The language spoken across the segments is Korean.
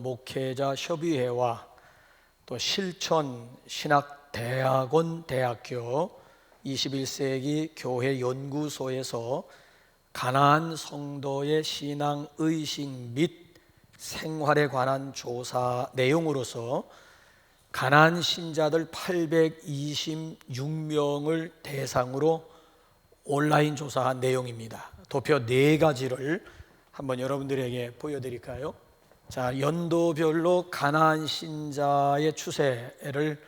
목회자 협의회와 또 실천 신학대학원 대학교 21세기 교회 연구소에서 가나안 성도의 신앙 의식 및 생활에 관한 조사 내용으로서 가나안 신자들 826명을 대상으로 온라인 조사한 내용입니다. 도표 4가지를 한번 여러분들에게 보여드릴까요? 자, 연도별로 가나안 신자의 추세를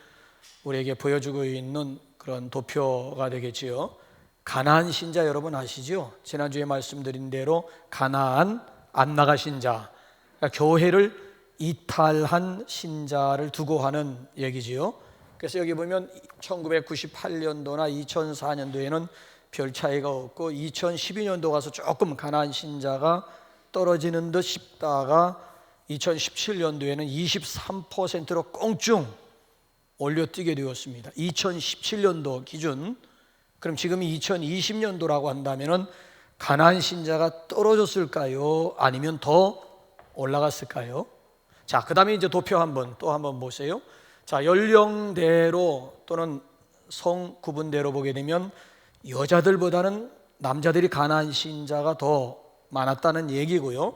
우리에게 보여주고 있는 그런 도표가 되겠지요. 가나안 신자 여러분 아시죠? 지난주에 말씀드린 대로 가나안 안 나가신 자, 그러니까 교회를 이탈한 신자를 두고 하는 얘기지요. 그래서 여기 보면 1998년도나 2004년도에는 별 차이가 없고 2012년도 가서 조금 가나안 신자가 떨어지는 듯 싶다가 2017년도에는 23%로 꽁충 올려뛰게 되었습니다. 2017년도 기준. 그럼 지금이 2020년도라고 한다면 가나안 신자가 떨어졌을까요? 아니면 더 올라갔을까요? 자, 그 다음에 이제 도표 또 한번 보세요. 자, 연령대로 또는 성 구분대로 보게 되면 여자들보다는 남자들이 가나안 신자가 더 많았다는 얘기고요.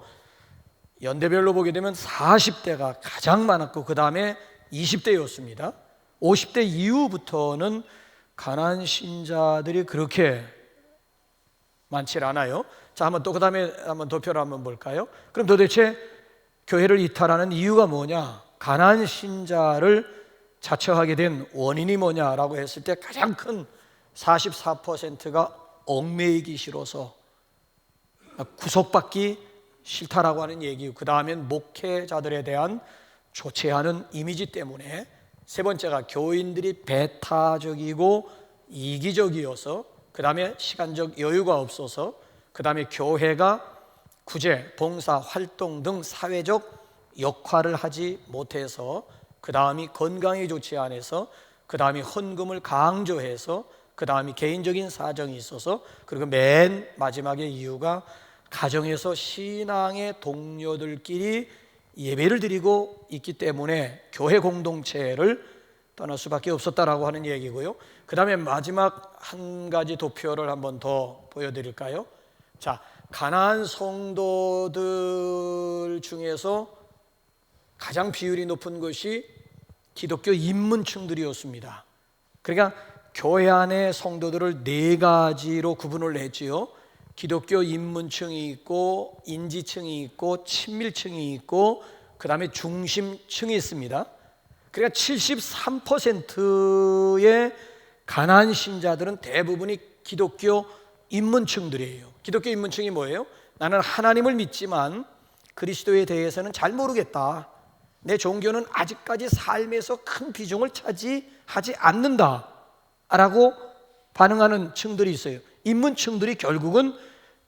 연대별로 보게 되면 40대가 가장 많았고 그 다음에 20대였습니다. 50대 이후부터는 가나안 신자들이 그렇게 많지 않아요. 자, 한번 또 그 다음에 한번 도표를 한번 볼까요? 그럼 도대체 교회를 이탈하는 이유가 뭐냐? 가나안 신자를 자처하게 된 원인이 뭐냐라고 했을 때 가장 큰 44%가 얽매이기 싫어서 구속받기 싫다라고 하는 얘기고, 그 다음엔 목회자들에 대한 좋지 않은 이미지 때문에, 세 번째가 교인들이 배타적이고 이기적이어서, 그 다음에 시간적 여유가 없어서, 그 다음에 교회가 구제, 봉사, 활동 등 사회적 역할을 하지 못해서, 그 다음이 건강이 좋지 않아서, 그 다음이 헌금을 강조해서, 그 다음이 개인적인 사정이 있어서, 그리고 맨 마지막의 이유가 가정에서 신앙의 동료들끼리 예배를 드리고 있기 때문에 교회 공동체를 떠날 수밖에 없었다라고 하는 얘기고요. 그 다음에 마지막 한 가지 도표를 한번 더 보여드릴까요? 자, 가나안 성도들 중에서 가장 비율이 높은 것이 기독교 입문층들이었습니다. 그러니까 교회 안의 성도들을 4가지로 구분을 했지요. 기독교 입문층이 있고, 인지층이 있고, 친밀층이 있고, 그 다음에 중심층이 있습니다. 그러니까 73%의 가나안 신자들은 대부분이 기독교 입문층들이에요. 기독교 입문층이 뭐예요? 나는 하나님을 믿지만 그리스도에 대해서는 잘 모르겠다. 내 종교는 아직까지 삶에서 큰 비중을 차지하지 않는다 라고 반응하는 층들이 있어요. 입문층들이 결국은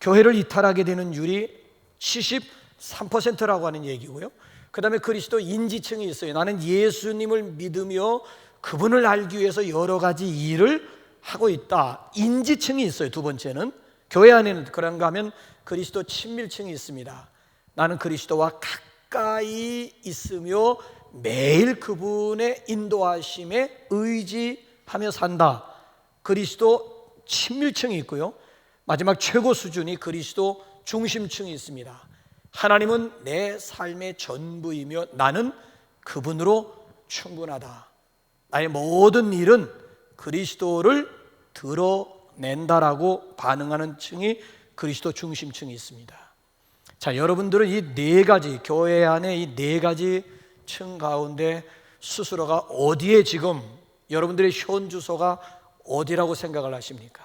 교회를 이탈하게 되는 율이 73%라고 하는 얘기고요. 그 다음에 그리스도 인지층이 있어요. 나는 예수님을 믿으며 그분을 알기 위해서 여러 가지 일을 하고 있다. 인지층이 있어요. 두 번째는 교회 안에는 그런가 하면 그리스도 친밀층이 있습니다. 나는 그리스도와 가까이 있으며 매일 그분의 인도하심에 의지하며 산다. 그리스도 친밀층이 있고요. 마지막 최고 수준이 그리스도 중심층이 있습니다. 하나님은 내 삶의 전부이며 나는 그분으로 충분하다. 나의 모든 일은 그리스도를 드러낸다라고 반응하는 층이 그리스도 중심층이 있습니다. 자, 여러분들은 이 4가지, 교회 안에 이 4가지 층 가운데 스스로가 어디에 지금 여러분들의 현 주소가 어디라고 생각을 하십니까?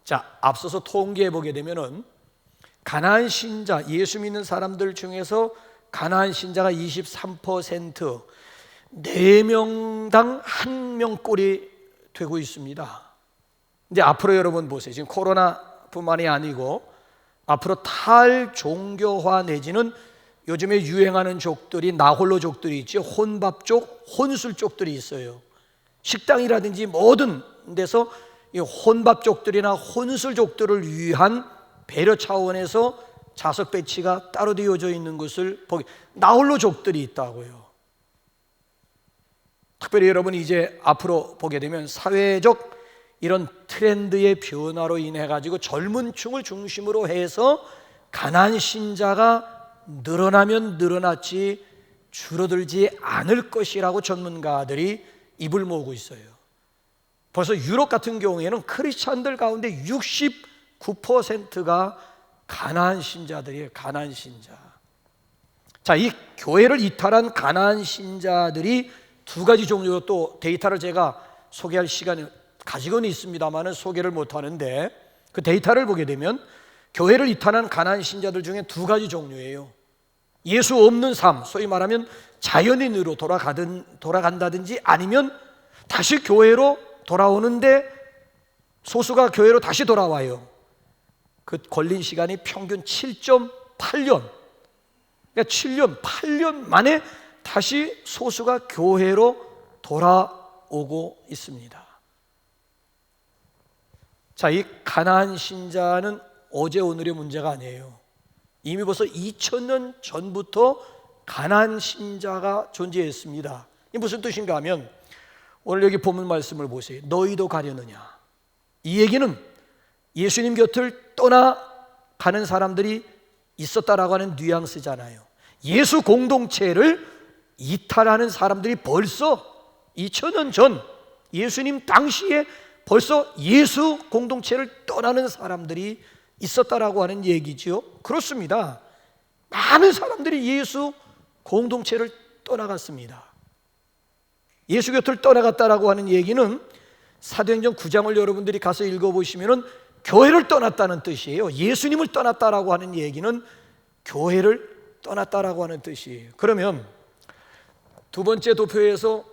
자, 앞서서 통계해 보게 되면은 가나안 신자, 예수 믿는 사람들 중에서 가나안 신자가 23%, 4명당 1명꼴이 되고 있습니다. 이제 앞으로 여러분 보세요. 지금 코로나뿐만이 아니고 앞으로 탈종교화 내지는 요즘에 유행하는 족들이 나홀로족들이 있죠. 혼밥족, 혼술족들이 있어요. 식당이라든지 모든 데서 이 혼밥족들이나 혼술족들을 위한 배려 차원에서 좌석 배치가 따로 되어져 있는 것을 보게, 나홀로족들이 있다고요. 특별히 여러분이 이제 앞으로 보게 되면 사회적 이런 트렌드의 변화로 인해 가지고 젊은 층을 중심으로 해서 가난 신자가 늘어나면 늘어났지 줄어들지 않을 것이라고 전문가들이 입을 모으고 있어요. 벌써 유럽 같은 경우에는 크리스찬들 가운데 69%가 가난 신자들이에요. 가난 신자. 자, 이 교회를 이탈한 가난 신자들이 두 가지 종류로, 또 데이터를 제가 소개할 시간이 가지고는 있습니다만 소개를 못하는데, 그 데이터를 보게 되면 교회를 이탈한 가난 신자들 중에 두 가지 종류예요. 예수 없는 삶, 소위 말하면 자연인으로 돌아간다든지 아니면 다시 교회로 돌아오는데 소수가 교회로 다시 돌아와요. 그 걸린 시간이 평균 7.8년, 그러니까 7년, 8년 만에 다시 소수가 교회로 돌아오고 있습니다. 자, 이 가나안 신자는 어제 오늘의 문제가 아니에요. 이미 벌써 2000년 전부터 가나안 신자가 존재했습니다. 이게 무슨 뜻인가 하면, 오늘 여기 본문 말씀을 보세요. 너희도 가려느냐. 이 얘기는 예수님 곁을 떠나가는 사람들이 있었다라고 하는 뉘앙스잖아요. 예수 공동체를 이탈하는 사람들이 벌써 2000년 전 예수님 당시에 벌써 예수 공동체를 떠나는 사람들이 있었다라고 하는 얘기죠. 그렇습니다. 많은 사람들이 예수 공동체를 떠나갔습니다. 예수 곁을 떠나갔다라고 하는 얘기는 사도행전 9장을 여러분들이 가서 읽어보시면 교회를 떠났다는 뜻이에요. 예수님을 떠났다라고 하는 얘기는 교회를 떠났다라고 하는 뜻이에요. 그러면 두 번째 도표에서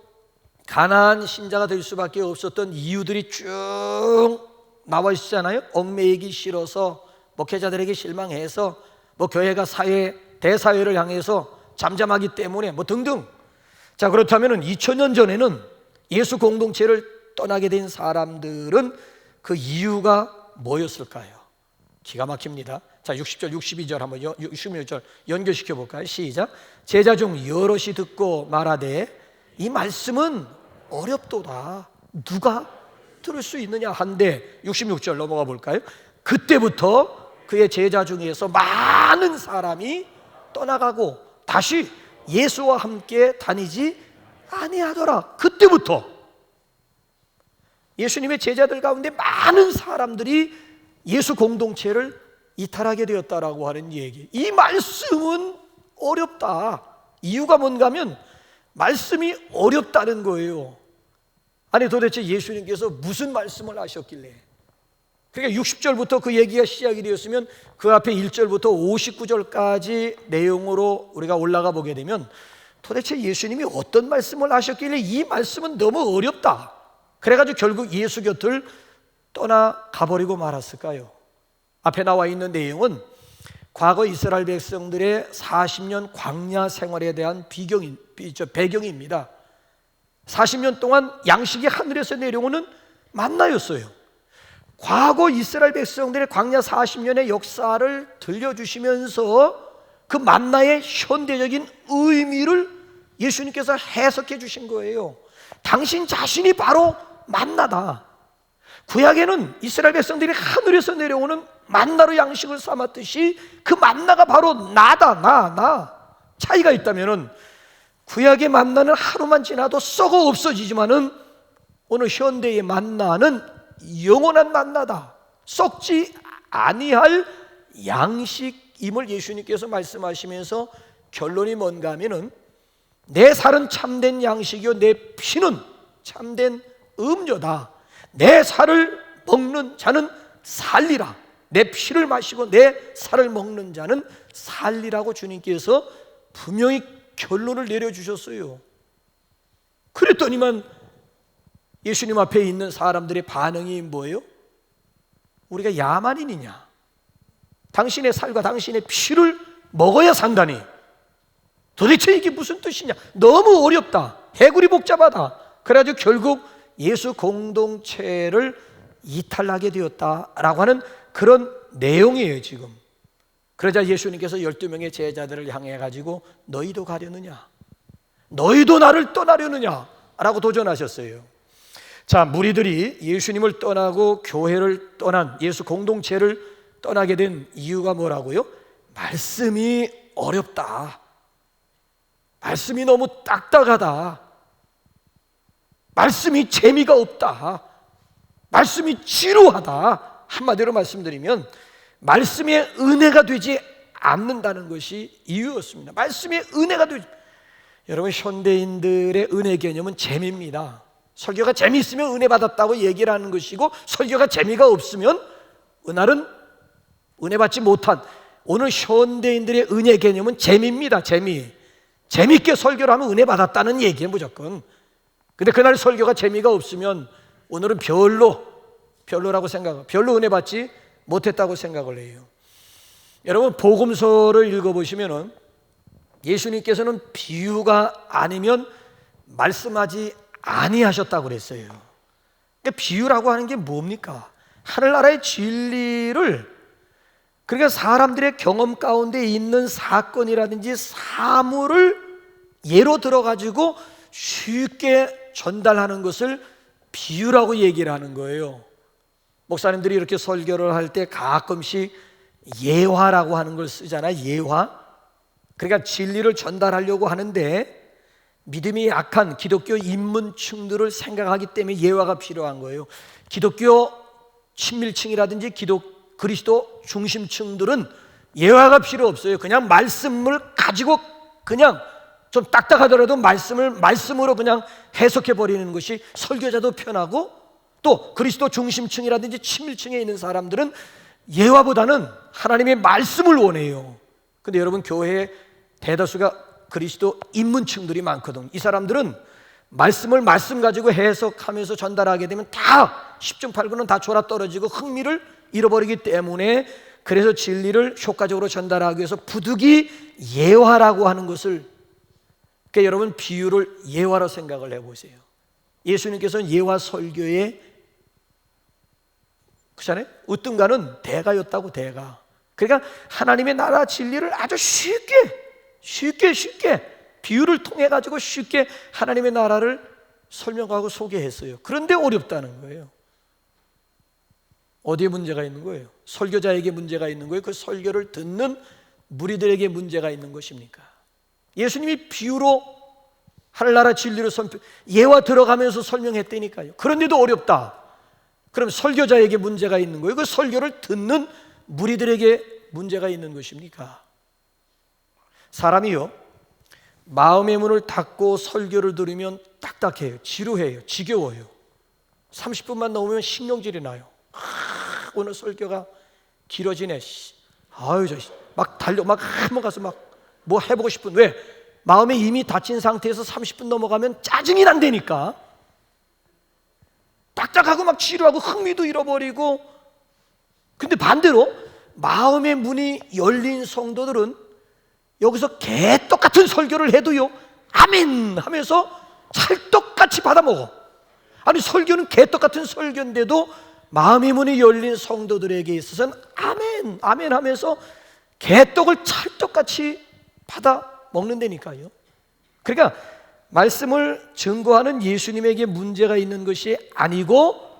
가나안 신자가 될 수밖에 없었던 이유들이 쭉 나와 있잖아요. 얽매이기 싫어서, 목회자들에게 실망해서, 교회가 대사회를 향해서 잠잠하기 때문에 등등. 자, 그렇다면 2000년 전에는 예수 공동체를 떠나게 된 사람들은 그 이유가 뭐였을까요? 기가 막힙니다. 자, 60절, 62절 한번 66절 연결시켜 볼까요? 시작. 제자 중 여럿이 듣고 말하되 이 말씀은 어렵도다. 누가 들을 수 있느냐 한데, 66절 넘어가 볼까요? 그때부터 그의 제자 중에서 많은 사람이 떠나가고 다시 예수와 함께 다니지 아니하더라. 그때부터 예수님의 제자들 가운데 많은 사람들이 예수 공동체를 이탈하게 되었다라고 하는 얘기. 이 말씀은 어렵다. 이유가 뭔가 하면 말씀이 어렵다는 거예요. 아니, 도대체 예수님께서 무슨 말씀을 하셨길래? 그러니까 60절부터 그 얘기가 시작이 되었으면 그 앞에 1절부터 59절까지 내용으로 우리가 올라가 보게 되면 도대체 예수님이 어떤 말씀을 하셨길래 이 말씀은 너무 어렵다, 그래가지고 결국 예수 곁을 떠나가버리고 말았을까요? 앞에 나와 있는 내용은 과거 이스라엘 백성들의 40년 광야 생활에 대한 배경입니다. 40년 동안 양식이 하늘에서 내려오는 만나였어요. 과거 이스라엘 백성들의 광야 40년의 역사를 들려주시면서 그 만나의 현대적인 의미를 예수님께서 해석해 주신 거예요. 당신 자신이 바로 만나다. 구약에는 이스라엘 백성들이 하늘에서 내려오는 만나로 양식을 삼았듯이 그 만나가 바로 나다. 나. 차이가 있다면은 구약의 만나는 하루만 지나도 썩어 없어지지만은 오늘 현대의 만나는 영원한 만나다. 썩지 아니할 양식임을 예수님께서 말씀하시면서 결론이 뭔가 하면은 내 살은 참된 양식이요 내 피는 참된 음료다. 내 살을 먹는 자는 살리라. 내 피를 마시고 내 살을 먹는 자는 살리라고 주님께서 분명히 결론을 내려주셨어요. 그랬더니만 예수님 앞에 있는 사람들의 반응이 뭐예요? 우리가 야만인이냐? 당신의 살과 당신의 피를 먹어야 산다니 도대체 이게 무슨 뜻이냐? 너무 어렵다. 해구리 복잡하다. 그래가지고 결국 예수 공동체를 이탈하게 되었다라고 하는 그런 내용이에요. 지금 그러자 예수님께서 12명의 제자들을 향해 가지고 너희도 가려느냐? 너희도 나를 떠나려느냐? 라고 도전하셨어요. 자, 무리들이 예수님을 떠나고 교회를 떠난, 예수 공동체를 떠나게 된 이유가 뭐라고요? 말씀이 어렵다. 말씀이 너무 딱딱하다. 말씀이 재미가 없다. 말씀이 지루하다. 한마디로 말씀드리면 말씀의 은혜가 되지 않는다는 것이 이유였습니다. 말씀의 은혜가 되지. 여러분, 현대인들의 은혜 개념은 재미입니다. 설교가 재미있으면 은혜 받았다고 얘기를 하는 것이고, 설교가 재미가 없으면 은혜는 은혜 받지 못한, 오늘 현대인들의 은혜 개념은 재미입니다. 재미있게 설교를 하면 은혜 받았다는 얘기예요, 무조건. 근데 그날 설교가 재미가 없으면 오늘은 별로라고 생각하고, 별로 은혜 받지 못했다고 생각을 해요. 여러분, 복음서를 읽어보시면은 예수님께서는 비유가 아니면 말씀하지 아니하셨다고 그랬어요. 그러니까 비유라고 하는 게 뭡니까? 하늘나라의 진리를, 그러니까 사람들의 경험 가운데 있는 사건이라든지 사물을 예로 들어가지고 쉽게 전달하는 것을 비유라고 얘기를 하는 거예요. 목사님들이 이렇게 설교를 할 때 가끔씩 예화라고 하는 걸 쓰잖아요. 예화. 그러니까 진리를 전달하려고 하는데 믿음이 약한 기독교 입문층들을 생각하기 때문에 예화가 필요한 거예요. 기독교 친밀층이라든지 그리스도 중심층들은 예화가 필요 없어요. 그냥 말씀을 가지고 그냥 좀 딱딱하더라도 말씀으로 그냥 해석해 버리는 것이 설교자도 편하고, 또 그리스도 중심층이라든지 친밀층에 있는 사람들은 예화보다는 하나님의 말씀을 원해요. 근데 여러분, 교회에 대다수가 그리스도 입문층들이 많거든요. 이 사람들은 말씀을 말씀 가지고 해석하면서 전달하게 되면 다 10중 8구는 다 졸아떨어지고 흥미를 잃어버리기 때문에, 그래서 진리를 효과적으로 전달하기 위해서 부득이 예화라고 하는 것을, 그러니까 여러분, 비유를 예화로 생각을 해보세요. 예수님께서는 예화 설교에 그잖아요, 으뜸가는 대가였다고. 대가. 그러니까 하나님의 나라 진리를 아주 쉽게 비유를 통해 가지고 쉽게 하나님의 나라를 설명하고 소개했어요. 그런데 어렵다는 거예요. 어디에 문제가 있는 거예요? 설교자에게 문제가 있는 거예요? 그 설교를 듣는 무리들에게 문제가 있는 것입니까? 예수님이 비유로 하늘나라 진리를 예화 들어가면서 설명했다니까요. 그런데도 어렵다. 그럼 설교자에게 문제가 있는 거예요? 그 설교를 듣는 무리들에게 문제가 있는 것입니까? 사람이요, 마음의 문을 닫고 설교를 들으면 딱딱해요, 지루해요, 지겨워요. 30분만 넘으면 신경질이 나요. 오늘 설교가 길어지네. 아유, 막 달려, 막 한번 가서 막 뭐 해보고 싶은, 왜? 마음에 이미 닫힌 상태에서 30분 넘어가면 짜증이 난다니까. 딱딱하고 막 지루하고 흥미도 잃어버리고. 근데 반대로 마음의 문이 열린 성도들은 여기서 개떡같은 설교를 해도요, 아멘 하면서 찰떡같이 받아먹어. 아니, 설교는 개떡같은 설교인데도 마음의 문이 열린 성도들에게 있어서는 아멘, 아멘 하면서 개떡을 찰떡같이 받아 먹는다니까요. 그러니까 말씀을 증거하는 예수님에게 문제가 있는 것이 아니고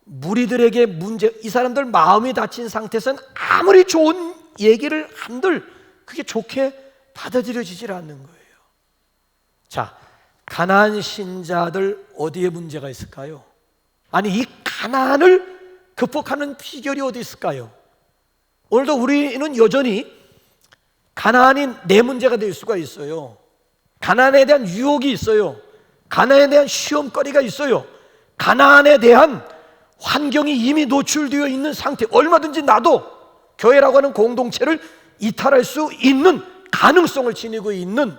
무리들에게 문제, 이 사람들 마음이 닫힌 상태에서는 아무리 좋은 얘기를 한들 그게 좋게 받아들여지질 않는 거예요. 자, 가나안 신자들 어디에 문제가 있을까요? 아니, 이 가나안을 극복하는 비결이 어디 있을까요? 오늘도 우리는 여전히 가나안이 내 문제가 될 수가 있어요. 가나안에 대한 유혹이 있어요. 가나안에 대한 시험거리가 있어요. 가나안에 대한 환경이 이미 노출되어 있는 상태, 얼마든지 나도 교회라고 하는 공동체를 이탈할 수 있는 가능성을 지니고 있는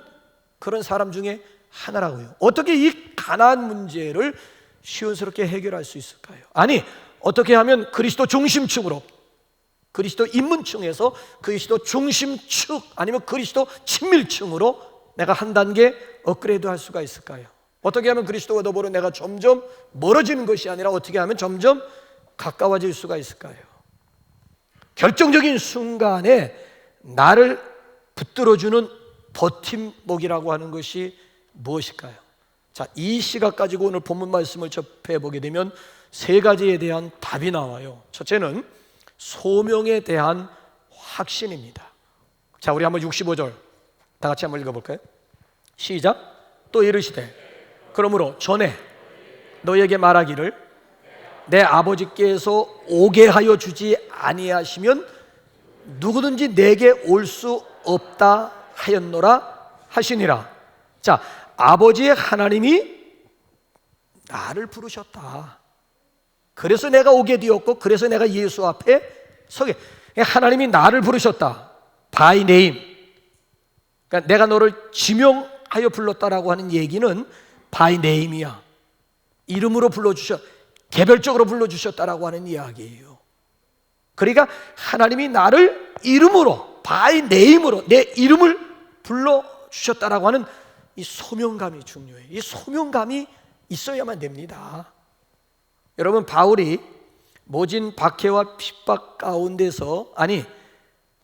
그런 사람 중에 하나라고요. 어떻게 이 가나안 문제를 시원스럽게 해결할 수 있을까요? 아니, 어떻게 하면 그리스도 중심층으로, 그리스도 입문층에서 그리스도 중심층 아니면 그리스도 친밀층으로 내가 한 단계 업그레이드 할 수가 있을까요? 어떻게 하면 그리스도와 더불어 내가 점점 멀어지는 것이 아니라 어떻게 하면 점점 가까워질 수가 있을까요? 결정적인 순간에 나를 붙들어주는 버팀목이라고 하는 것이 무엇일까요? 자, 이 시각 가지고 오늘 본문 말씀을 접해보게 되면 세 가지에 대한 답이 나와요. 첫째는 소명에 대한 확신입니다. 자, 우리 한번 65절 다 같이 한번 읽어볼까요? 시작. 또 이르시되 그러므로 전에 너에게 말하기를 내 아버지께서 오게 하여 주지 아니하시면 누구든지 내게 올 수 없다 하였노라 하시니라. 자, 아버지의 하나님이 나를 부르셨다. 그래서 내가 오게 되었고, 그래서 내가 예수 앞에 서게. 하나님이 나를 부르셨다. By name. 그러니까 내가 너를 지명하여 불렀다라고 하는 얘기는 by name이야. 이름으로 불러주셨, 개별적으로 불러주셨다라고 하는 이야기예요. 그러니까 하나님이 나를 이름으로, by name으로 내 이름을 불러주셨다라고 하는 이 소명감이 중요해요. 이 소명감이 있어야만 됩니다. 여러분, 바울이 모진 박해와 핍박 가운데서, 아니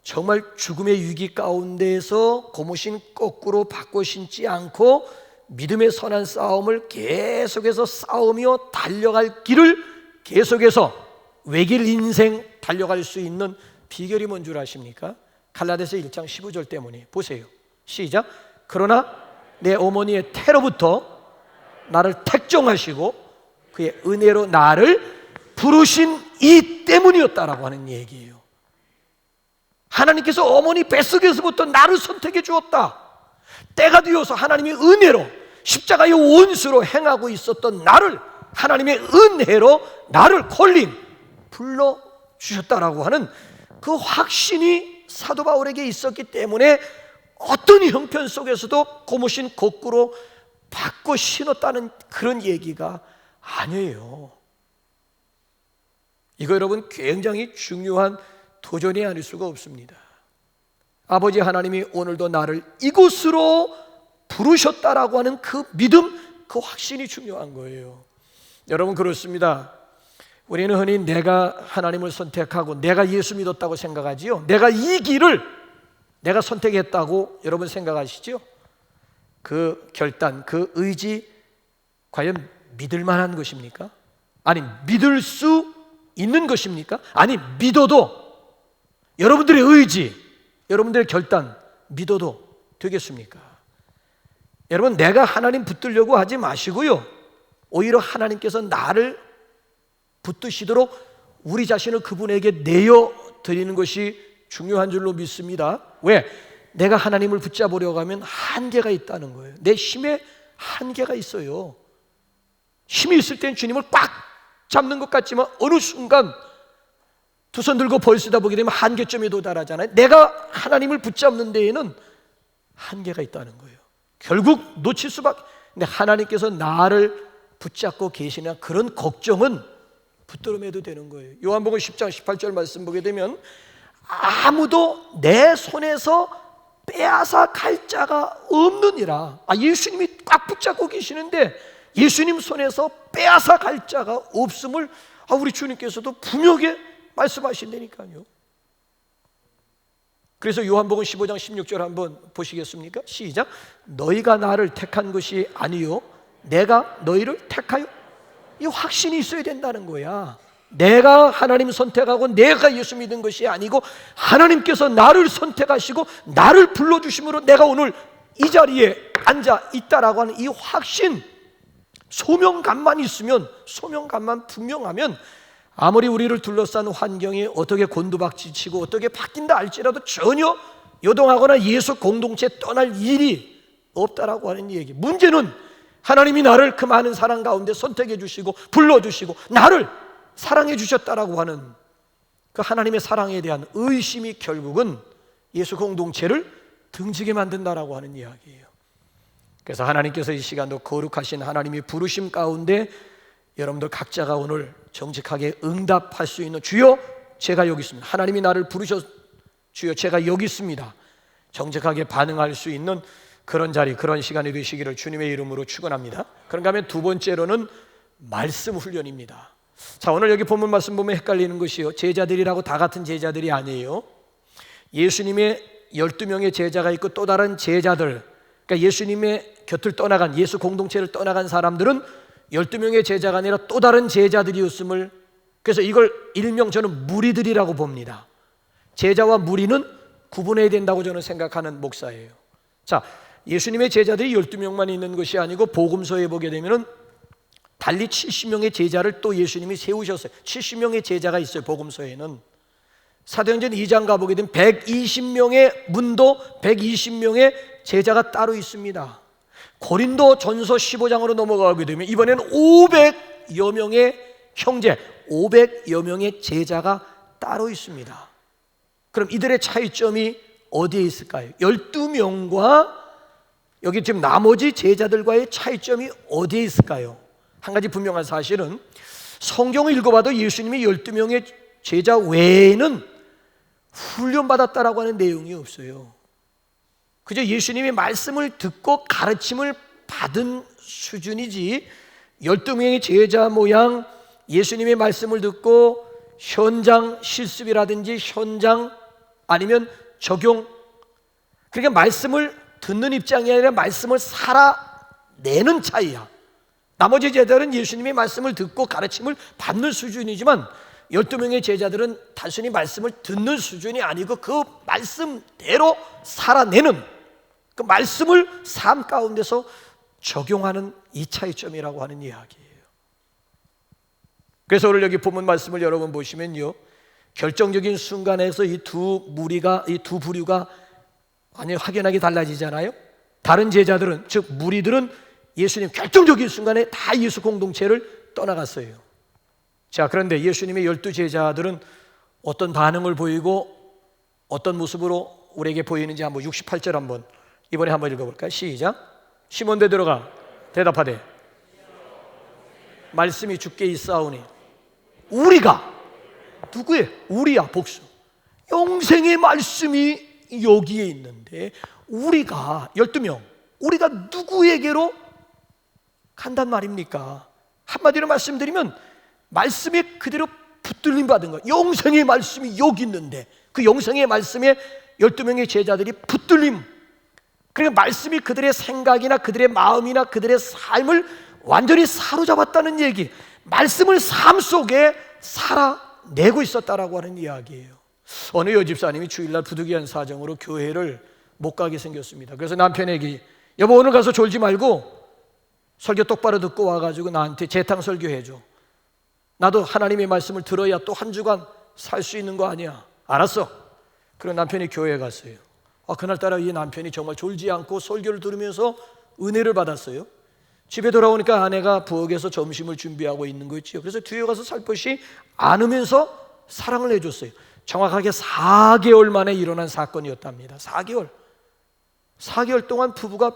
정말 죽음의 위기 가운데서 고무신 거꾸로 바꿔 신지 않고 믿음의 선한 싸움을 계속해서 싸우며 달려갈 길을 계속해서 외길 인생 달려갈 수 있는 비결이 뭔 줄 아십니까? 갈라디아서 1장 15절 때문에. 보세요. 시작. 그러나 내 어머니의 태로부터 나를 택정하시고 그의 은혜로 나를 부르신 이 때문이었다라고 하는 얘기예요. 하나님께서 어머니 뱃속에서부터 나를 선택해 주었다. 때가 되어서 하나님의 은혜로 십자가의 원수로 행하고 있었던 나를 하나님의 은혜로 나를 콜링 불러주셨다라고 하는 그 확신이 사도 바울에게 있었기 때문에 어떤 형편 속에서도 고무신 거꾸로 바꿔 신었다는 그런 얘기가 아니에요. 이거 여러분 굉장히 중요한 도전이 아닐 수가 없습니다. 아버지 하나님이 오늘도 나를 이곳으로 부르셨다라고 하는 그 믿음, 그 확신이 중요한 거예요. 여러분, 그렇습니다. 우리는 흔히 내가 하나님을 선택하고 내가 예수 믿었다고 생각하지요. 내가 이 길을 내가 선택했다고 여러분 생각하시죠? 그 결단, 그 의지 과연 믿을 만한 것입니까? 아니, 믿을 수 있는 것입니까? 아니, 믿어도 여러분들의 의지, 여러분들의 결단 믿어도 되겠습니까? 여러분, 내가 하나님 붙들려고 하지 마시고요, 오히려 하나님께서 나를 붙드시도록 우리 자신을 그분에게 내어드리는 것이 중요한 줄로 믿습니다. 왜? 내가 하나님을 붙잡으려고 하면 한계가 있다는 거예요. 내 힘에 한계가 있어요. 힘이 있을 땐 주님을 꽉 잡는 것 같지만 어느 순간 두 손 들고 벌쓰다 보게 되면 한계점에 도달하잖아요. 내가 하나님을 붙잡는 데에는 한계가 있다는 거예요. 결국 놓칠 수밖에. 근데 하나님께서 나를 붙잡고 계시냐, 그런 걱정은 붙들어매도 되는 거예요. 요한복음 10장 18절 말씀 보게 되면 아무도 내 손에서 빼앗아 갈 자가 없느니라. 예수님이 꽉 붙잡고 계시는데 예수님 손에서 빼앗아 갈 자가 없음을 우리 주님께서도 분명히 말씀하신다니까요. 그래서 요한복음 15장 16절 한번 보시겠습니까? 시작. 너희가 나를 택한 것이 아니요 내가 너희를 택하여. 이 확신이 있어야 된다는 거야. 내가 하나님 선택하고 내가 예수 믿은 것이 아니고 하나님께서 나를 선택하시고 나를 불러주심으로 내가 오늘 이 자리에 앉아 있다라고 하는 이 확신, 소명감만 있으면, 소명감만 분명하면 아무리 우리를 둘러싼 환경이 어떻게 곤두박질치고 어떻게 바뀐다 할지라도 전혀 요동하거나 예수 공동체 떠날 일이 없다라고 하는 얘기. 문제는 하나님이 나를 그 많은 사랑 가운데 선택해 주시고 불러주시고 나를 사랑해 주셨다라고 하는 그 하나님의 사랑에 대한 의심이 결국은 예수 공동체를 등지게 만든다라고 하는 이야기예요. 그래서 하나님께서 이 시간도 거룩하신 하나님이 부르심 가운데 여러분들 각자가 오늘 정직하게 응답할 수 있는, 주여 제가 여기 있습니다. 하나님이 나를 부르셨, 주여 제가 여기 있습니다. 정직하게 반응할 수 있는 그런 자리, 그런 시간이 되시기를 주님의 이름으로 축원합니다. 그런가 하면 두 번째로는 말씀 훈련입니다. 자, 오늘 여기 본문 말씀 보면 헷갈리는 것이요, 제자들이라고 다 같은 제자들이 아니에요. 예수님의 12명의 제자가 있고 또 다른 제자들, 그러니까 예수님의 곁을 떠나간, 예수 공동체를 떠나간 사람들은 12명의 제자가 아니라 또 다른 제자들이었음을, 그래서 이걸 일명 저는 무리들이라고 봅니다. 제자와 무리는 구분해야 된다고 저는 생각하는 목사예요. 자, 예수님의 제자들이 12명만 있는 것이 아니고 복음서에 보게 되면은 달리 70명의 제자를 또 예수님이 세우셨어요. 70명의 제자가 있어요. 복음서에는. 사도행전 2장 가보게 되면 120명의 문도, 120명의 제자가 따로 있습니다. 고린도 전서 15장으로 넘어가게 되면 이번에는 500여 명의 형제, 500여 명의 제자가 따로 있습니다. 그럼 이들의 차이점이 어디에 있을까요? 12명과 여기 지금 나머지 제자들과의 차이점이 어디에 있을까요? 한 가지 분명한 사실은 성경을 읽어봐도 예수님이 12명의 제자 외에는 훈련받았다라고 하는 내용이 없어요. 그저 예수님이 말씀을 듣고 가르침을 받은 수준이지 12명의 제자 모양 예수님의 말씀을 듣고 현장 실습이라든지 현장 아니면 적용, 그러니까 말씀을 듣는 입장이 아니라 말씀을 살아내는 차이야. 나머지 제자들은 예수님의 말씀을 듣고 가르침을 받는 수준이지만 12명의 제자들은 단순히 말씀을 듣는 수준이 아니고 그 말씀대로 살아내는, 그 말씀을 삶 가운데서 적용하는 이 차이점이라고 하는 이야기예요. 그래서 오늘 여기 본문 말씀을 여러분 보시면요, 결정적인 순간에서 이 두 무리가, 이 두 부류가 아니 확연하게 달라지잖아요. 다른 제자들은, 즉 무리들은 예수님 결정적인 순간에 다 예수 공동체를 떠나갔어요. 자, 그런데 예수님의 12제자들은 어떤 반응을 보이고 어떤 모습으로 우리에게 보이는지 한번 68절 한번 이번에 한번 읽어볼까요? 시작. 시몬 베드로가 대답하되 말씀이 주께 있사오니 우리가 누구예요? 우리야, 복수. 영생의 말씀이 여기에 있는데 우리가 12명, 우리가 누구에게로 간단 말입니까? 한마디로 말씀드리면 말씀에 그대로 붙들림 받은 거예요. 영생의 말씀이 여기 있는데 그 영생의 말씀에 12명의 제자들이 붙들림, 그러니까 말씀이 그들의 생각이나 그들의 마음이나 그들의 삶을 완전히 사로잡았다는 얘기, 말씀을 삶 속에 살아내고 있었다라고 하는 이야기예요. 어느 여집사님이 주일날 부득이한 사정으로 교회를 못 가게 생겼습니다. 그래서 남편에게 여보 오늘 가서 졸지 말고 설교 똑바로 듣고 와가지고 나한테 재탕 설교해줘. 나도 하나님의 말씀을 들어야 또 한 주간 살 수 있는 거 아니야. 알았어. 그럼 남편이 교회에 갔어요. 그날따라 이 남편이 정말 졸지 않고 설교를 들으면서 은혜를 받았어요. 집에 돌아오니까 아내가 부엌에서 점심을 준비하고 있는 거 있지요. 그래서 뒤에 가서 살포시 안으면서 사랑을 해줬어요. 정확하게 4개월 만에 일어난 사건이었답니다. 4개월 동안 부부가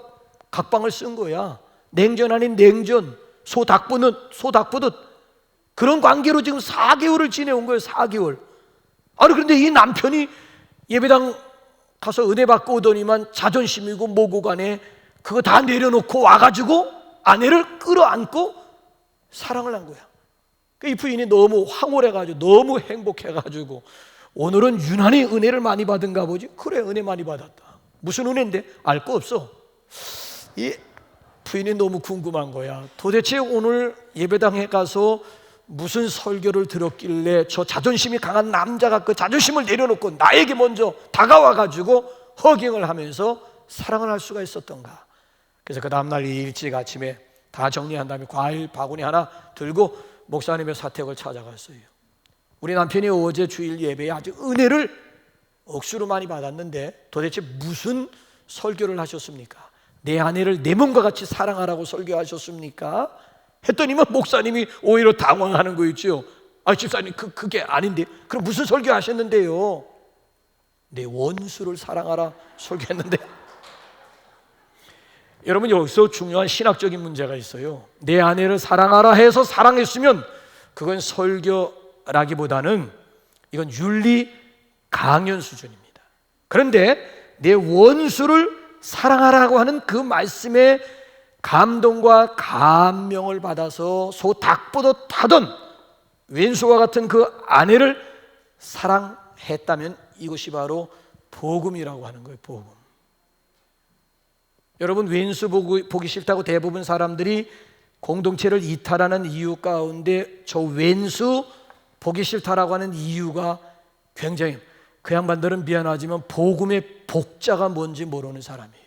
각방을 쓴 거야. 냉전 아닌 냉전, 소 닭 보듯 그런 관계로 지금 4개월을 지내온 거예요. 4개월. 그런데 이 남편이 예배당 가서 은혜 받고 오더니만 자존심이고 뭐고 간에 그거 다 내려놓고 와가지고 아내를 끌어안고 사랑을 한 거야. 이 부인이 너무 황홀해가지고 너무 행복해가지고 오늘은 유난히 은혜를 많이 받은가 보지. 그래, 은혜 많이 받았다. 무슨 은혜인데? 알 거 없어. 이 부인이 너무 궁금한 거야. 도대체 오늘 예배당에 가서 무슨 설교를 들었길래 저 자존심이 강한 남자가 그 자존심을 내려놓고 나에게 먼저 다가와가지고 허경을 하면서 사랑을 할 수가 있었던가. 그래서 그 다음날 일찍 아침에 다 정리한 다음에 과일 바구니 하나 들고 목사님의 사택을 찾아갔어요. 우리 남편이 어제 주일 예배에 아주 은혜를 억수로 많이 받았는데 도대체 무슨 설교를 하셨습니까? 내 아내를 내 몸과 같이 사랑하라고 설교하셨습니까? 했더니만 목사님이 오히려 당황하는 거 있죠. 집사님 그게 아닌데. 그럼 무슨 설교 하셨는데요? 내 원수를 사랑하라 설교했는데. 여러분 여기서 중요한 신학적인 문제가 있어요. 내 아내를 사랑하라 해서 사랑했으면 그건 설교라기보다는 이건 윤리 강연 수준입니다. 그런데 내 원수를 사랑하라고 하는 그 말씀에 감동과 감명을 받아서 소 닭보듯 하던 왼수와 같은 그 아내를 사랑했다면 이것이 바로 복음이라고 하는 거예요. 복음. 여러분, 왼수 보기 싫다고 대부분 사람들이 공동체를 이탈하는 이유 가운데 저 왼수 보기 싫다라고 하는 이유가 굉장히, 그 양반들은 미안하지만 복음의 복자가 뭔지 모르는 사람이에요.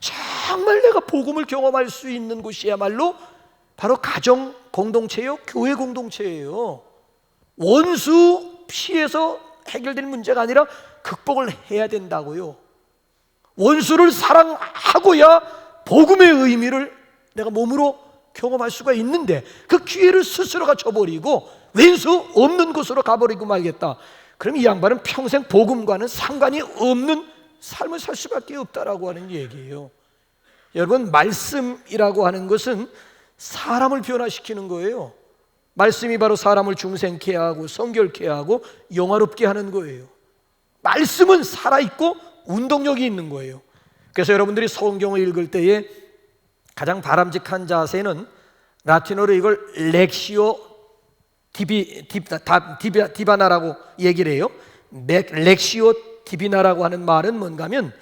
정말 내가 복음을 경험할 수 있는 곳이야말로 바로 가정 공동체요, 교회 공동체예요. 원수 피해서 해결될 문제가 아니라 극복을 해야 된다고요. 원수를 사랑하고야 복음의 의미를 내가 몸으로 경험할 수가 있는데 그 기회를 스스로가 줘버리고 왼수 없는 곳으로 가버리고 말겠다. 그럼 이 양반은 평생 복음과는 상관이 없는 삶을 살 수밖에 없다라고 하는 얘기예요. 여러분, 말씀이라고 하는 것은 사람을 변화시키는 거예요. 말씀이 바로 사람을 중생케 하고 성결케 하고 영화롭게 하는 거예요. 말씀은 살아있고 운동력이 있는 거예요. 그래서 여러분들이 성경을 읽을 때에 가장 바람직한 자세는 라틴어로 이걸 렉시오 디바나라고 얘기를 해요. 렉시오 디비나라고 하는 말은 뭔가 하면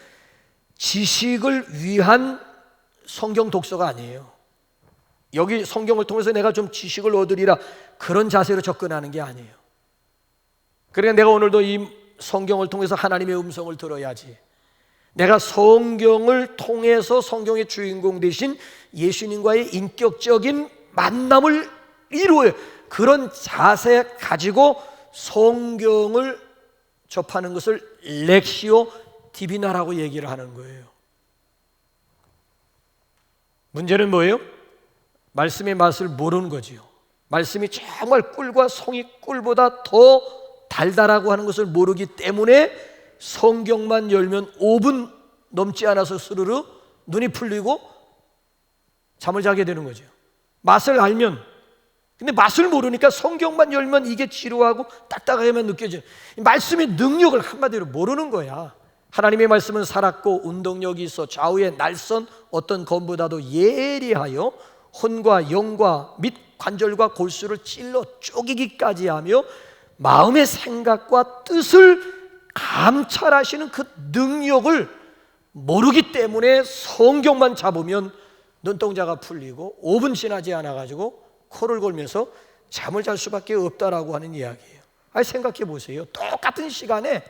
지식을 위한 성경 독서가 아니에요. 여기 성경을 통해서 내가 좀 지식을 얻으리라 그런 자세로 접근하는 게 아니에요. 그러니까 내가 오늘도 이 성경을 통해서 하나님의 음성을 들어야지, 내가 성경을 통해서 성경의 주인공 되신 예수님과의 인격적인 만남을 이루어요. 그런 자세 가지고 성경을 접하는 것을 렉시오 디비나라고 얘기를 하는 거예요. 문제는 뭐예요? 말씀의 맛을 모르는 거지요. 말씀이 정말 꿀과 송이 꿀보다 더 달달하고 하는 것을 모르기 때문에 성경만 열면 5분 넘지 않아서 스르르 눈이 풀리고 잠을 자게 되는 거죠. 맛을 알면, 근데 맛을 모르니까 성경만 열면 이게 지루하고 딱딱하게만 느껴져요. 말씀의 능력을 한마디로 모르는 거야. 하나님의 말씀은 살았고 운동력이 있어 좌우의 날선 어떤 검보다도 예리하여 혼과 영과 및 관절과 골수를 찔러 쪼개기까지 하며 마음의 생각과 뜻을 감찰하시는 그 능력을 모르기 때문에 성경만 잡으면 눈동자가 풀리고 5분 지나지 않아가지고 코를 골면서 잠을 잘 수밖에 없다라고 하는 이야기예요. 아니, 생각해 보세요. 똑같은 시간에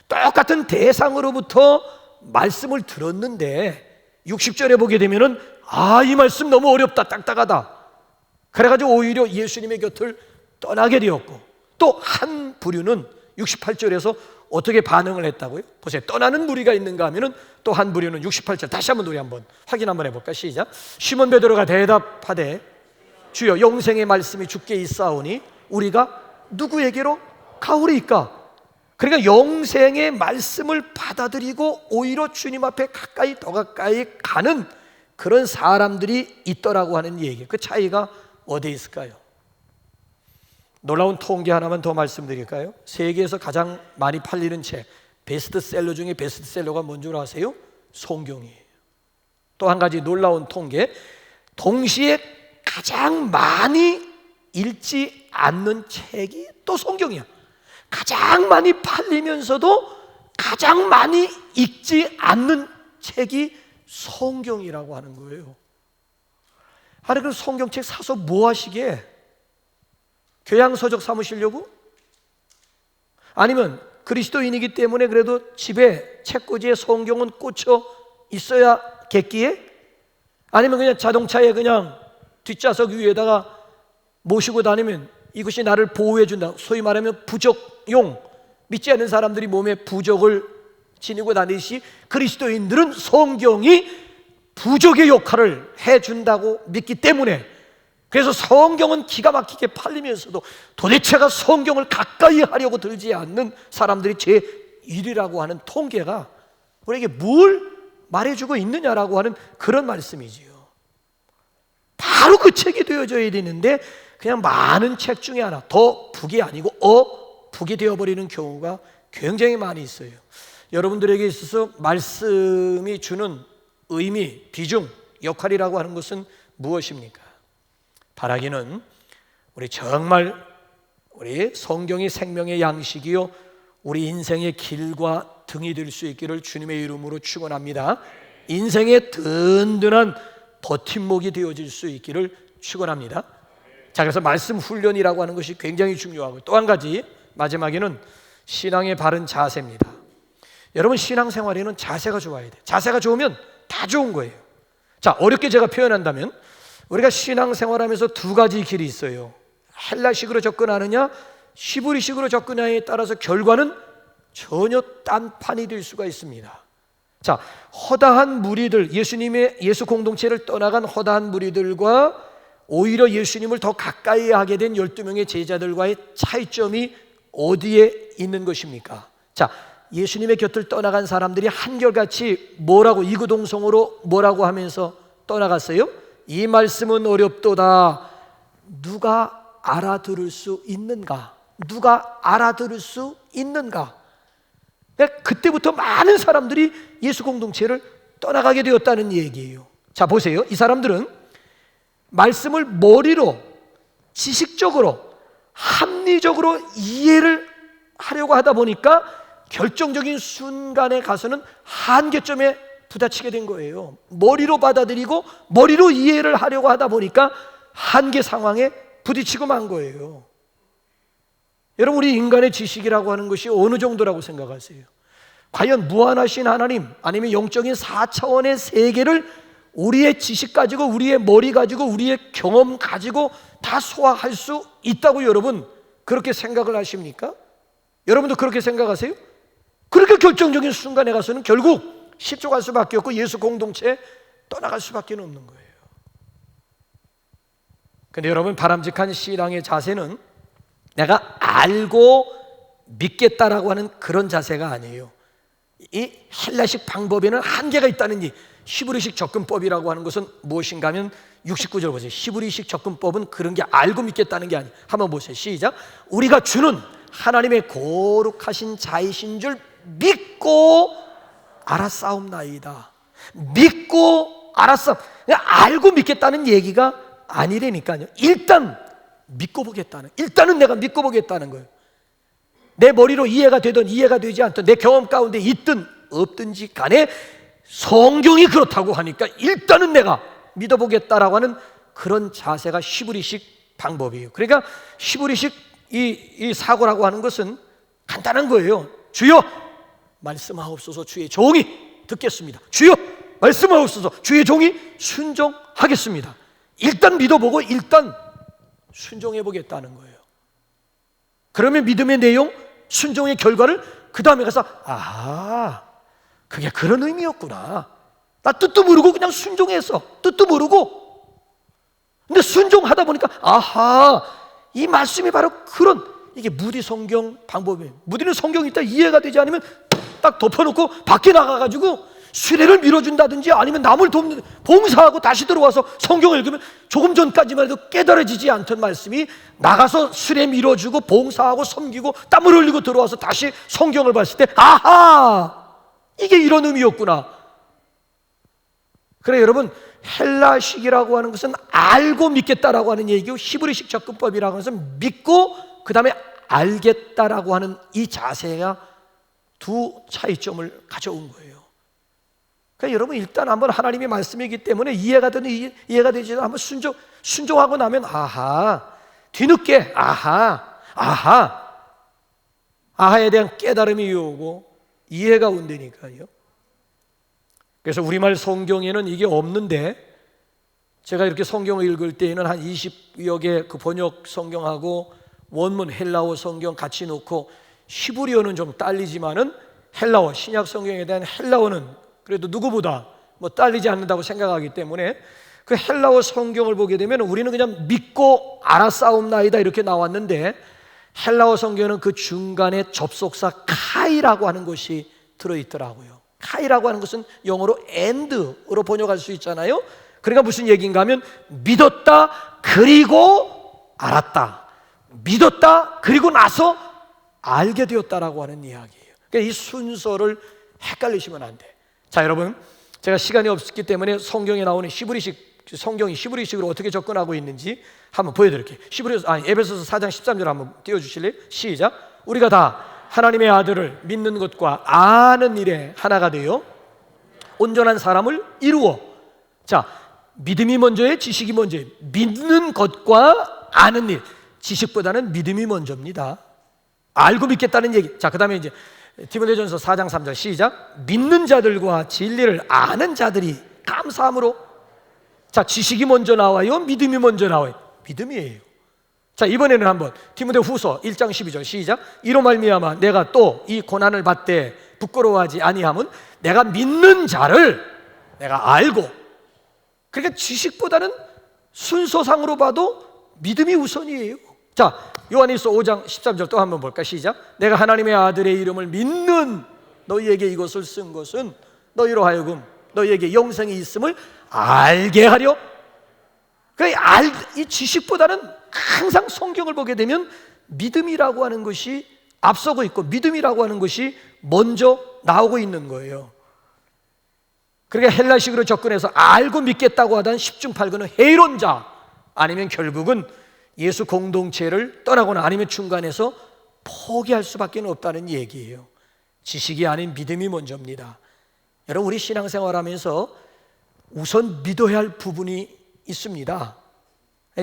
똑같은 대상으로부터 말씀을 들었는데 60절에 보게 되면은 이 말씀 너무 어렵다, 딱딱하다, 그래가지고 오히려 예수님의 곁을 떠나게 되었고, 또 한 부류는 68절에서 어떻게 반응을 했다고요? 보세요. 떠나는 무리가 있는가 하면은 또 한 부류는 68절 다시 한번 우리 한번 확인 한번 해볼까? 시작. 시몬 베드로가 대답하되 주여, 영생의 말씀이 주께 있사오니 우리가 누구에게로 가오리이까? 그러니까 영생의 말씀을 받아들이고 오히려 주님 앞에 가까이 더 가까이 가는 그런 사람들이 있더라고 하는 얘기예요. 그 차이가 어디에 있을까요? 놀라운 통계 하나만 더 말씀드릴까요? 세계에서 가장 많이 팔리는 책, 베스트셀러 중에 베스트셀러가 뭔 줄 아세요? 성경이에요. 또 한 가지 놀라운 통계, 동시에 가장 많이 읽지 않는 책이 또 성경이야. 가장 많이 팔리면서도 가장 많이 읽지 않는 책이 성경이라고 하는 거예요. 아니, 그럼 성경책 사서 뭐 하시게? 교양서적 삼으시려고? 아니면 그리스도인이기 때문에 그래도 집에 책꽂이에 성경은 꽂혀 있어야겠기에? 아니면 그냥 자동차에 그냥 뒷좌석 위에다가 모시고 다니면 이것이 나를 보호해 준다, 소위 말하면 부적용, 믿지 않는 사람들이 몸에 부적을 지니고 다니듯이 그리스도인들은 성경이 부적의 역할을 해준다고 믿기 때문에, 그래서 성경은 기가 막히게 팔리면서도 도대체가 성경을 가까이 하려고 들지 않는 사람들이 제1이라고 하는 통계가 우리에게 뭘 말해주고 있느냐라고 하는 그런 말씀이지요. 바로 그 책이 되어져야 되는데 그냥 많은 책 중에 하나, 더 북이 아니고 북이 되어버리는 경우가 굉장히 많이 있어요. 여러분들에게 있어서 말씀이 주는 의미, 비중, 역할이라고 하는 것은 무엇입니까? 바라기는 우리 정말 우리 성경이 생명의 양식이요 우리 인생의 길과 등이 될 수 있기를 주님의 이름으로 축원합니다. 인생의 든든한 버팀목이 되어질 수 있기를 축원합니다. 자, 그래서 말씀 훈련이라고 하는 것이 굉장히 중요하고, 또 한 가지 마지막에는 신앙의 바른 자세입니다. 여러분, 신앙생활에는 자세가 좋아야 돼요. 자세가 좋으면 다 좋은 거예요. 자, 어렵게 제가 표현한다면 우리가 신앙생활하면서 두 가지 길이 있어요. 헬라식으로 접근하느냐, 히브리식으로 접근하느냐에 따라서 결과는 전혀 딴판이 될 수가 있습니다. 자, 허다한 무리들, 예수 공동체를 떠나간 허다한 무리들과 오히려 예수님을 더 가까이 하게 된 12명의 제자들과의 차이점이 어디에 있는 것입니까? 자, 예수님의 곁을 떠나간 사람들이 한결같이 뭐라고, 이구동성으로 뭐라고 하면서 떠나갔어요? 이 말씀은 어렵도다. 누가 알아들을 수 있는가? 누가 알아들을 수 있는가? 그때부터 많은 사람들이 예수 공동체를 떠나가게 되었다는 얘기예요. 자, 보세요. 이 사람들은 말씀을 머리로, 지식적으로, 합리적으로 이해를 하려고 하다 보니까 결정적인 순간에 가서는 한계점에 부딪히게 된 거예요. 머리로 받아들이고 머리로 이해를 하려고 하다 보니까 한계 상황에 부딪히고 만 거예요. 여러분, 우리 인간의 지식이라고 하는 것이 어느 정도라고 생각하세요? 과연 무한하신 하나님, 아니면 영적인 4차원의 세계를 우리의 지식 가지고, 우리의 머리 가지고, 우리의 경험 가지고 다 소화할 수 있다고 여러분 그렇게 생각을 하십니까? 여러분도 그렇게 생각하세요? 그렇게 결정적인 순간에 가서는 결국 실족할 수밖에 없고 예수 공동체에 떠나갈 수밖에 없는 거예요. 근데 여러분, 바람직한 신앙의 자세는 내가 알고 믿겠다라고 하는 그런 자세가 아니에요. 이 헬라식 방법에는 한계가 있다는 이 히브리식 접근법이라고 하는 것은 무엇인가 하면 69절 보세요. 히브리식 접근법은 그런 게 알고 믿겠다는 게 아니에요. 한번 보세요. 시작. 우리가 주는 하나님의 거룩하신 자이신 줄 믿고 알았사옵나이다. 믿고 알았어. 알고 믿겠다는 얘기가 아니라니까요. 일단 믿고 보겠다는, 일단은 내가 믿고 보겠다는 거예요. 내 머리로 이해가 되든 이해가 되지 않든, 내 경험 가운데 있든 없든지 간에 성경이 그렇다고 하니까 일단은 내가 믿어보겠다라고 하는 그런 자세가 히브리식 방법이에요. 그러니까 히브리식 이 사고라고 하는 것은 간단한 거예요. 주여 말씀하옵소서, 주의 종이 듣겠습니다. 주여 말씀하옵소서, 주의 종이 순종하겠습니다. 일단 믿어보고 일단 순종해보겠다는 거예요. 그러면 믿음의 내용, 순종의 결과를 그 다음에 가서 그게 그런 의미였구나. 나 뜻도 모르고 그냥 순종했어. 뜻도 모르고. 근데 순종하다 보니까 이 말씀이 바로 그런, 이게 무디 성경 방법이에요. 무디는 성경이 있다 이해가 되지 않으면 딱 덮어놓고 밖에 나가가지고 수레를 밀어준다든지 아니면 남을 돕는, 봉사하고 다시 들어와서 성경을 읽으면 조금 전까지만 해도 깨달아지지 않던 말씀이 나가서 수레 밀어주고 봉사하고 섬기고 땀을 흘리고 들어와서 다시 성경을 봤을 때 이게 이런 의미였구나. 그래, 여러분, 헬라식이라고 하는 것은 알고 믿겠다라고 하는 얘기고, 히브리식 접근법이라고 하는 것은 믿고 그 다음에 알겠다라고 하는 이 자세가 두 차이점을 가져온 거예요. 그러니까 여러분, 일단 한번 하나님의 말씀이기 때문에 이해가 되든 이해가 되지 않으면 한번 순종하고 나면 뒤늦게 아하에 대한 깨달음이 오고 이해가 온다니까요. 그래서 우리말 성경에는 이게 없는데, 제가 이렇게 성경을 읽을 때에는 한 20여 개 그 번역 성경하고 원문 헬라어 성경 같이 놓고, 히브리어는 좀 딸리지만은 헬라어, 신약 성경에 대한 헬라어는 그래도 누구보다 딸리지 않는다고 생각하기 때문에 그 헬라어 성경을 보게 되면 우리는 그냥 믿고 알았사옵나이다 이렇게 나왔는데, 헬라어 성경은 그 중간에 접속사 카이라고 하는 것이 들어있더라고요. 카이라고 하는 것은 영어로 and로 번역할 수 있잖아요. 그러니까 무슨 얘기인가 하면 믿었다 그리고 알았다, 믿었다 그리고 나서 알게 되었다라고 하는 이야기예요. 그러니까 이 순서를 헷갈리시면 안 돼. 자, 여러분, 제가 시간이 없기 때문에 성경에 나오는 성경이 히브리식으로 어떻게 접근하고 있는지 한번 보여드릴게요. 에베소서 4장 13절 한번 띄워주실래요? 시작. 우리가 다 하나님의 아들을 믿는 것과 아는 일에 하나가 되어 온전한 사람을 이루어. 자, 믿음이 먼저예요, 지식이 먼저예요? 믿는 것과 아는 일, 지식보다는 믿음이 먼저입니다. 알고 믿겠다는 얘기. 자, 그 다음에 이제 디모데전서 4장 3절 시작. 믿는 자들과 진리를 아는 자들이 감사함으로. 자, 지식이 먼저 나와요, 믿음이 먼저 나와요? 믿음이에요. 자, 이번에는 한번 디모데 후서 1장 12절 시작. 이로 말미암아 내가 또 이 고난을 받되 부끄러워하지 아니함은 내가 믿는 자를 내가 알고. 그러니까 지식보다는 순서상으로 봐도 믿음이 우선이에요. 자, 요한일서 5장 13절 또 한번 볼까? 시작. 내가 하나님의 아들의 이름을 믿는 너희에게 이것을 쓴 것은 너희로 하여금 너희에게 영생이 있음을 알게 하려. 그러니까 이 지식보다는 항상 성경을 보게 되면 믿음이라고 하는 것이 앞서고 있고 믿음이라고 하는 것이 먼저 나오고 있는 거예요. 그러니까 헬라식으로 접근해서 알고 믿겠다고 하던 10중 8구는 해론자, 아니면 결국은 예수 공동체를 떠나거나 아니면 중간에서 포기할 수밖에 없다는 얘기예요. 지식이 아닌 믿음이 먼저입니다. 여러분, 우리 신앙생활하면서 우선 믿어야 할 부분이 있습니다.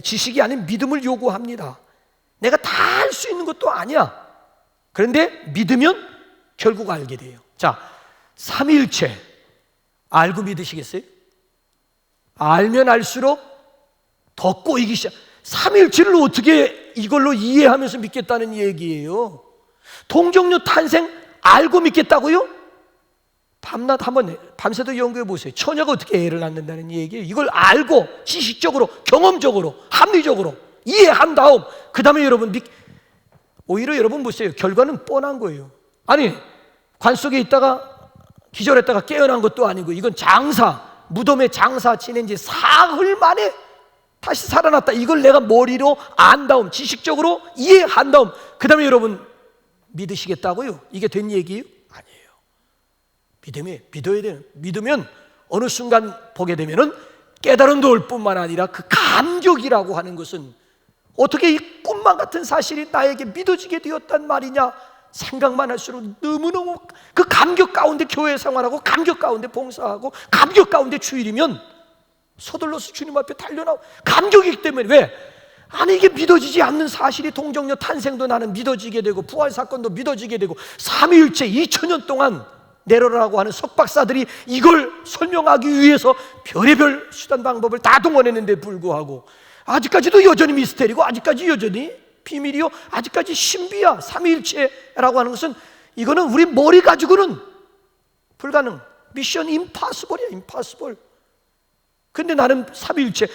지식이 아닌 믿음을 요구합니다. 내가 다 할 수 있는 것도 아니야. 그런데 믿으면 결국 알게 돼요. 자, 삼위일체 알고 믿으시겠어요? 알면 알수록 더 꼬이기 시작. 삼위일체를 어떻게 이걸로 이해하면서 믿겠다는 얘기예요? 동정녀 탄생 알고 믿겠다고요? 밤낮 한번 밤새도 연구해 보세요. 처녀가 어떻게 애를 낳는다는 얘기예요. 이걸 알고 지식적으로, 경험적으로, 합리적으로 이해한 다음 그 다음에 여러분 오히려 여러분 보세요. 결과는 뻔한 거예요. 아니, 관 속에 있다가 기절했다가 깨어난 것도 아니고 이건 무덤에 장사 지낸 지 사흘 만에 다시 살아났다. 이걸 내가 머리로 안 다음, 지식적으로 이해한 다음 그 다음에 여러분 믿으시겠다고요? 이게 된 얘기예요? 아니에요. 믿어야 돼요. 믿으면 어느 순간 보게 되면은 깨달음도 올 뿐만 아니라 그 감격이라고 하는 것은 어떻게 이 꿈만 같은 사실이 나에게 믿어지게 되었단 말이냐 생각만 할수록 너무너무 그 감격 가운데 교회 생활하고 감격 가운데 봉사하고 감격 가운데 주일이면 서둘러서 주님 앞에 달려나오고 감격이기 때문에. 왜? 아니, 이게 믿어지지 않는 사실이 동정녀 탄생도 나는 믿어지게 되고 부활사건도 믿어지게 되고 삼위일체 2000년 동안 내로라고 하는 석박사들이 이걸 설명하기 위해서 별의별 수단 방법을 다 동원했는데 불구하고 아직까지도 여전히 미스테리고 아직까지 여전히 비밀이요, 아직까지 신비야. 삼위일체라고 하는 것은 이거는 우리 머리 가지고는 불가능. 미션 임파서블이야, 임파서블. 근데 나는 삼위일체,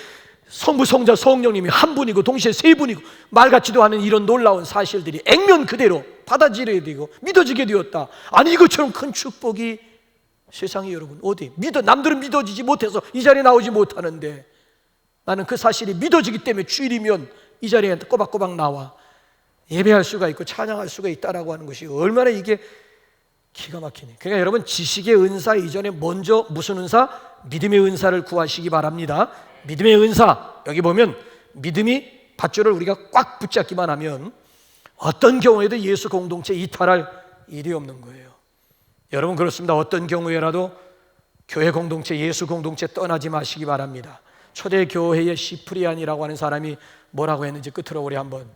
성부, 성자, 성령님이 한 분이고 동시에 세 분이고 말 같지도 않은 이런 놀라운 사실들이 액면 그대로 받아들여야 되고 믿어지게 되었다. 아니, 이것처럼 큰 축복이 세상에 여러분 어디 남들은 믿어지지 못해서 이 자리에 나오지 못하는데 나는 그 사실이 믿어지기 때문에 주일이면 이 자리에 꼬박꼬박 나와 예배할 수가 있고 찬양할 수가 있다라고 하는 것이 얼마나 이게 기가 막히네. 그러니까 여러분, 지식의 은사 이전에 먼저 무슨 은사? 믿음의 은사를 구하시기 바랍니다. 믿음의 은사, 여기 보면 믿음이 밧줄을 우리가 꽉 붙잡기만 하면 어떤 경우에도 예수 공동체 이탈할 일이 없는 거예요. 여러분, 그렇습니다. 어떤 경우에라도 교회 공동체, 예수 공동체 떠나지 마시기 바랍니다. 초대 교회의 시프리안이라고 하는 사람이 뭐라고 했는지 끝으로 우리 한번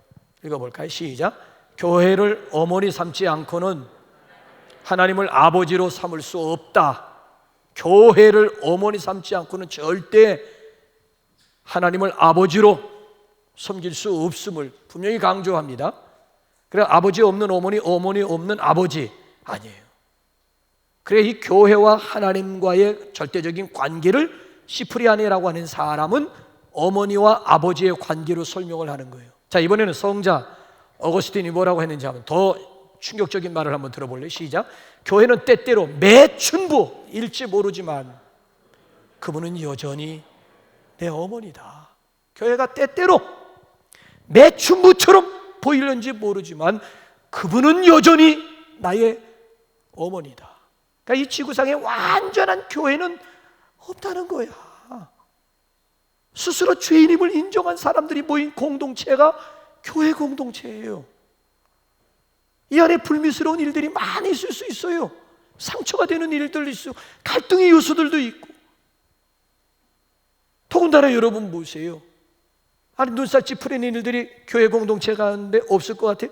읽어볼까요? 시작. 교회를 어머니 삼지 않고는 하나님을 아버지로 삼을 수 없다. 교회를 어머니 삼지 않고는 절대 하나님을 아버지로 섬길 수 없음을 분명히 강조합니다. 그래, 아버지 없는 어머니, 어머니 없는 아버지 아니에요. 그래, 이 교회와 하나님과의 절대적인 관계를 시프리아네라고 하는 사람은 어머니와 아버지의 관계로 설명을 하는 거예요. 자, 이번에는 성자 어거스틴이 뭐라고 했는지 한번 더 충격적인 말을 한번 들어볼래요? 시작. 교회는 때때로 매춘부일지 모르지만 그분은 여전히 내 어머니다. 교회가 때때로 매춘부처럼 보이는지 모르지만 그분은 여전히 나의 어머니다. 그러니까 이 지구상에 완전한 교회는 없다는 거야. 스스로 죄인임을 인정한 사람들이 모인 공동체가 교회 공동체예요. 이 안에 불미스러운 일들이 많이 있을 수 있어요. 상처가 되는 일들도 있고 갈등의 요소들도 있고. 더군다나 여러분 보세요. 아니 눈살 찌푸리는 일들이 교회 공동체 가운데 없을 것 같아요.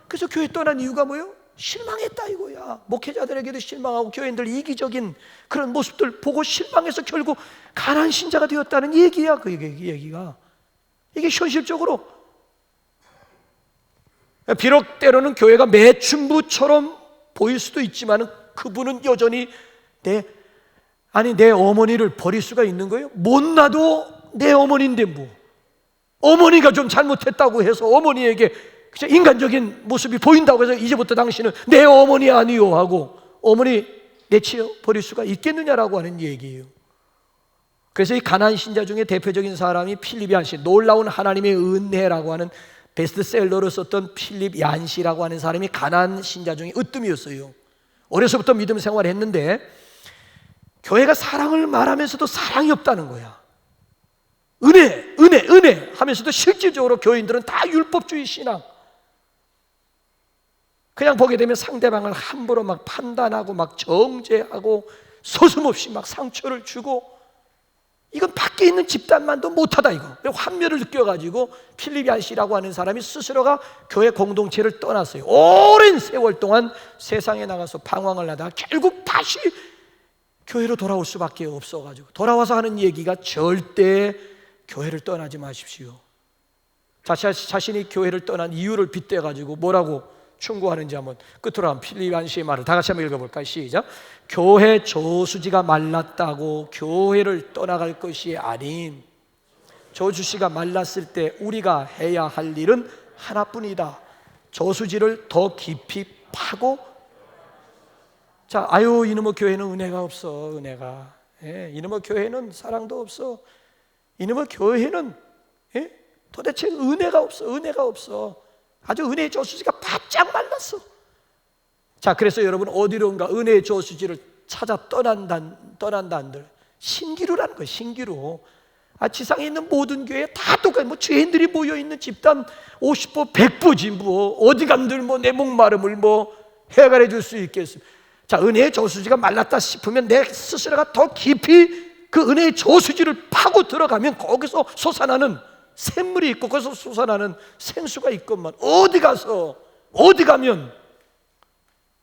그래서 교회 떠난 이유가 뭐예요? 실망했다 이거야. 목회자들에게도 실망하고 교인들 이기적인 그런 모습들 보고 실망해서 결국 가난한 신자가 되었다는 얘기야. 그 얘기가 이게 현실적으로 비록 때로는 교회가 매춘부처럼 보일 수도 있지만 그분은 여전히 내 어머니를 버릴 수가 있는 거예요? 못나도 내 어머니인데 뭐 어머니가 좀 잘못했다고 해서 어머니에게 인간적인 모습이 보인다고 해서 이제부터 당신은 내 어머니 아니요 하고 어머니 내치워 버릴 수가 있겠느냐라고 하는 얘기예요. 그래서 이 가난한 신자 중에 대표적인 사람이 필립 얀시, 놀라운 하나님의 은혜라고 하는 베스트셀러로 썼던 필립 얀시라고 하는 사람이 가난한 신자 중에 으뜸이었어요. 어려서부터 믿음 생활을 했는데 교회가 사랑을 말하면서도 사랑이 없다는 거야. 은혜 하면서도 실질적으로 교인들은 다 율법주의 신앙. 그냥 보게 되면 상대방을 함부로 막 판단하고 막 정죄하고 서슴없이 막 상처를 주고, 이건 밖에 있는 집단만도 못하다 이거. 환멸을 느껴가지고 필립 얀시라고 하는 사람이 스스로가 교회 공동체를 떠났어요. 오랜 세월 동안 세상에 나가서 방황을 하다가 결국 다시 교회로 돌아올 수밖에 없어가지고 돌아와서 하는 얘기가 절대 교회를 떠나지 마십시오. 자신이 교회를 떠난 이유를 빗대가지고 뭐라고 충고하는지 한번 끝으로 한번 필립 얀시의 말을 다 같이 한번 읽어볼까요? 시작. 교회 저수지가 말랐다고 교회를 떠나갈 것이 아닌, 저수지가 말랐을 때 우리가 해야 할 일은 하나뿐이다. 저수지를 더 깊이 파고, 자, 아유 이놈의 교회는 은혜가 없어. 은혜가, 이놈의 교회는 사랑도 없어. 이놈의 교회는 도대체 은혜가 없어. 아주 은혜의 저수지가 바짝 말랐어. 자, 그래서 여러분 어디론가 은혜의 저수지를 찾아 떠난다는들 신기루라는 거예요. 신기루. 지상에 있는 모든 교회 다 똑같아요. 뭐 죄인들이 모여 있는 집단 50보 100보지 뭐 어디 간들 뭐 내 목마름을 뭐 해결해 줄 수 있겠습니까? 자, 은혜의 저수지가 말랐다 싶으면 내 스스로가 더 깊이 그 은혜의 저수지를 파고 들어가면 거기서 솟아나는 샘물이 있고 거기서 솟아나는 생수가 있건만 어디 가면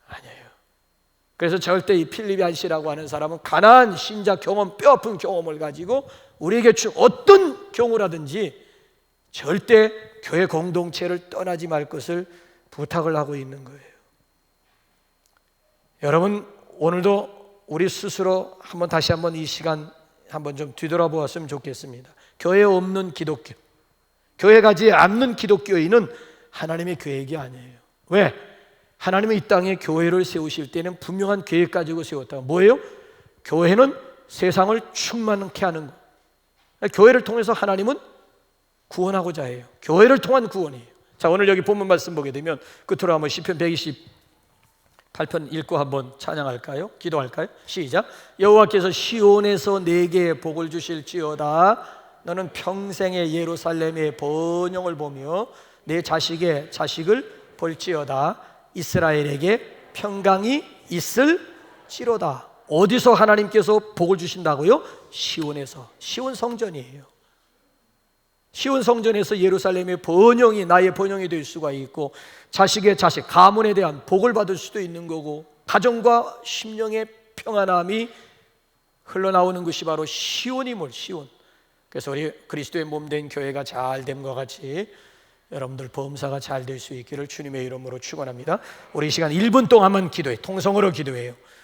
아니에요. 그래서 절대 이 필립 얀시라고 하는 사람은 가난한 신자 경험, 뼈아픈 경험을 가지고 우리에게 준 어떤 경우라든지 절대 교회 공동체를 떠나지 말 것을 부탁을 하고 있는 거예요. 여러분 오늘도 우리 스스로 다시 한번 이 시간 한번 좀 뒤돌아보았으면 좋겠습니다. 교회 없는 기독교, 교회 가지 않는 기독교인은 하나님의 계획이 아니에요. 왜? 하나님은 이 땅에 교회를 세우실 때는 분명한 계획 가지고 세웠다. 뭐예요? 교회는 세상을 충만케 하는 것. 교회를 통해서 하나님은 구원하고자 해요. 교회를 통한 구원이에요. 자, 오늘 여기 본문 말씀 보게 되면 끝으로 한번 시편 128편 읽고 한번 찬양할까요? 기도할까요? 시작. 여호와께서 시온에서 내게 복을 주실지어다. 너는 평생의 예루살렘의 번영을 보며 내 자식의 자식을 볼지어다. 이스라엘에게 평강이 있을지로다. 어디서 하나님께서 복을 주신다고요? 시온에서. 시온 성전이에요. 시온 성전에서 예루살렘의 번영이 나의 번영이 될 수가 있고, 자식의 자식, 가문에 대한 복을 받을 수도 있는 거고, 가정과 심령의 평안함이 흘러나오는 것이 바로 시온임을. 시온. 그래서 우리 그리스도의 몸된 교회가 잘 됨과 같이 여러분들 범사가 잘 될 수 있기를 주님의 이름으로 축원합니다. 우리 이 시간 1분 동안만 기도해, 통성으로 기도해요.